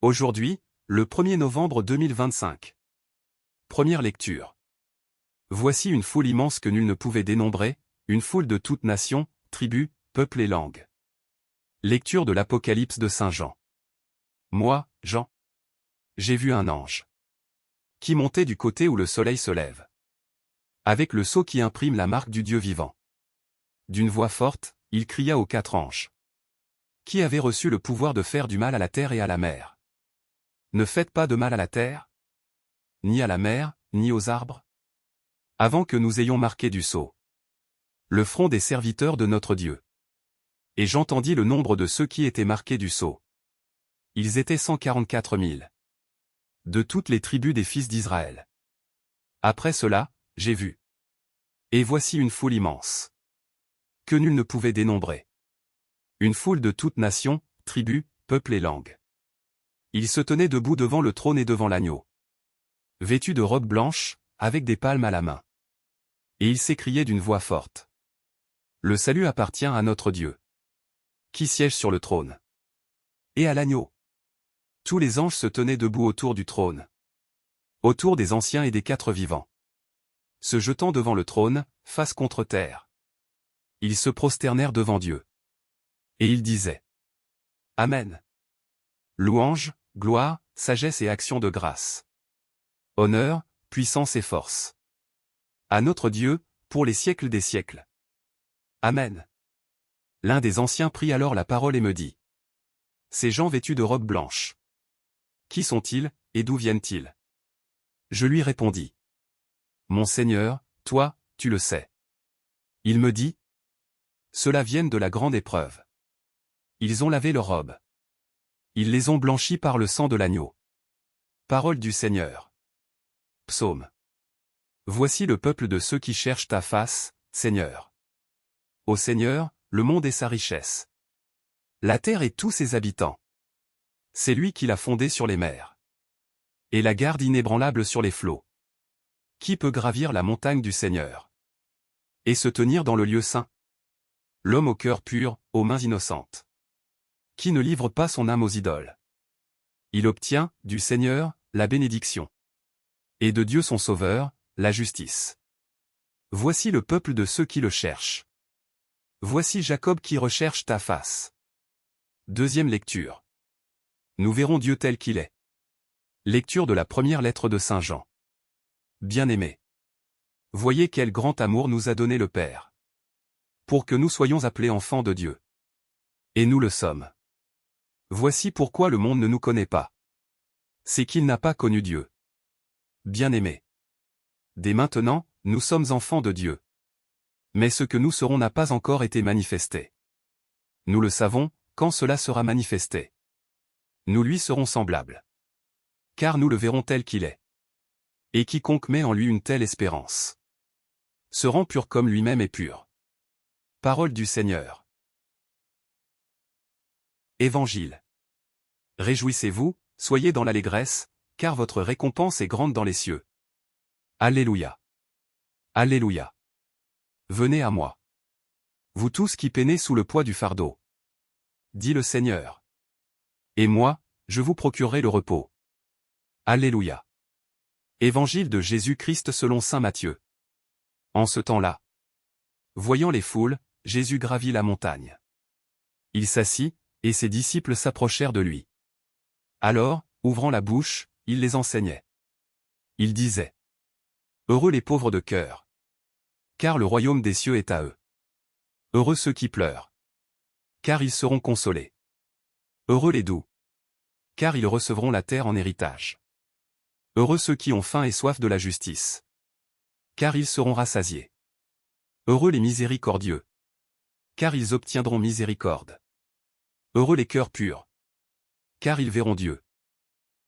Aujourd'hui, le 1er novembre 2025. Première lecture. Voici une foule immense que nul ne pouvait dénombrer, une foule de toutes nations, tribus, peuples et langues. Lecture de l'Apocalypse de Saint Jean. Moi, Jean, j'ai vu un ange qui montait du côté où le soleil se lève, avec le sceau qui imprime la marque du Dieu vivant. D'une voix forte, il cria aux 4 anges qui avaient reçu le pouvoir de faire du mal à la terre et à la mer. Ne faites pas de mal à la terre, ni à la mer, ni aux arbres, avant que nous ayons marqué du sceau le front des serviteurs de notre Dieu. Et j'entendis le nombre de ceux qui étaient marqués du sceau. Ils étaient 144 000. De toutes les tribus des fils d'Israël. Après cela, j'ai vu. Et voici une foule immense, que nul ne pouvait dénombrer. Une foule de toutes nations, tribus, peuples et langues. Ils se tenaient debout devant le trône et devant l'agneau, vêtus de robes blanches, avec des palmes à la main. Et ils s'écriaient d'une voix forte. Le salut appartient à notre Dieu, qui siège sur le trône, et à l'agneau. Tous les anges se tenaient debout autour du trône, autour des anciens et des 4 vivants, se jetant devant le trône, face contre terre. Ils se prosternèrent devant Dieu. Et ils disaient: Amen. Louange, gloire, sagesse et action de grâce. Honneur, puissance et force. À notre Dieu, pour les siècles des siècles. Amen. L'un des anciens prit alors la parole et me dit: Ces gens vêtus de robes blanches, qui sont-ils, et d'où viennent-ils? Je lui répondis: Mon Seigneur, toi, tu le sais. Il me dit: Ceux-là viennent de la grande épreuve. Ils ont lavé leurs robes. Ils les ont blanchis par le sang de l'agneau. Parole du Seigneur. Psaume. Voici le peuple de ceux qui cherchent ta face, Seigneur. Ô Seigneur, le monde et sa richesse. La terre et tous ses habitants. C'est lui qui l'a fondée sur les mers, et la garde inébranlable sur les flots. Qui peut gravir la montagne du Seigneur et se tenir dans le lieu saint? L'homme au cœur pur, aux mains innocentes, qui ne livre pas son âme aux idoles. Il obtient, du Seigneur, la bénédiction, et de Dieu son Sauveur, la justice. Voici le peuple de ceux qui le cherchent. Voici Jacob qui recherche ta face. Deuxième lecture. Nous verrons Dieu tel qu'il est. Lecture de la première lettre de Saint Jean. Bien-aimés, voyez quel grand amour nous a donné le Père, pour que nous soyons appelés enfants de Dieu. Et nous le sommes. Voici pourquoi le monde ne nous connaît pas. C'est qu'il n'a pas connu Dieu. Bien-aimés, dès maintenant, nous sommes enfants de Dieu. Mais ce que nous serons n'a pas encore été manifesté. Nous le savons, quand cela sera manifesté. Nous lui serons semblables. Car nous le verrons tel qu'il est. Et quiconque met en lui une telle espérance se rend pur comme lui-même est pur. Parole du Seigneur. Évangile. Réjouissez-vous, soyez dans l'allégresse, car votre récompense est grande dans les cieux. Alléluia. Alléluia. Venez à moi, vous tous qui peinez sous le poids du fardeau, dit le Seigneur. Et moi, je vous procurerai le repos. Alléluia. Évangile de Jésus-Christ selon saint Matthieu. En ce temps-là, voyant les foules, Jésus gravit la montagne. Il s'assit, et ses disciples s'approchèrent de lui. Alors, ouvrant la bouche, il les enseignait. Il disait: Heureux les pauvres de cœur, car le royaume des cieux est à eux. Heureux ceux qui pleurent, car ils seront consolés. Heureux les doux, car ils recevront la terre en héritage. Heureux ceux qui ont faim et soif de la justice, car ils seront rassasiés. Heureux les miséricordieux, car ils obtiendront miséricorde. Heureux les cœurs purs, car ils verront Dieu.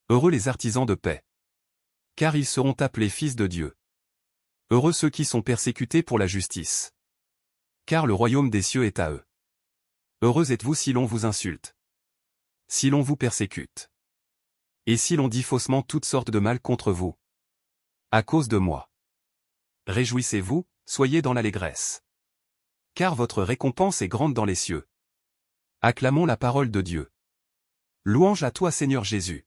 Heureux les artisans de paix, car ils seront appelés fils de Dieu. Heureux ceux qui sont persécutés pour la justice, car le royaume des cieux est à eux. Heureux êtes-vous si l'on vous insulte, si l'on vous persécute, et si l'on dit faussement toutes sortes de mal contre vous, à cause de moi. Réjouissez-vous, soyez dans l'allégresse, car votre récompense est grande dans les cieux. Acclamons la parole de Dieu. Louange à toi Seigneur Jésus.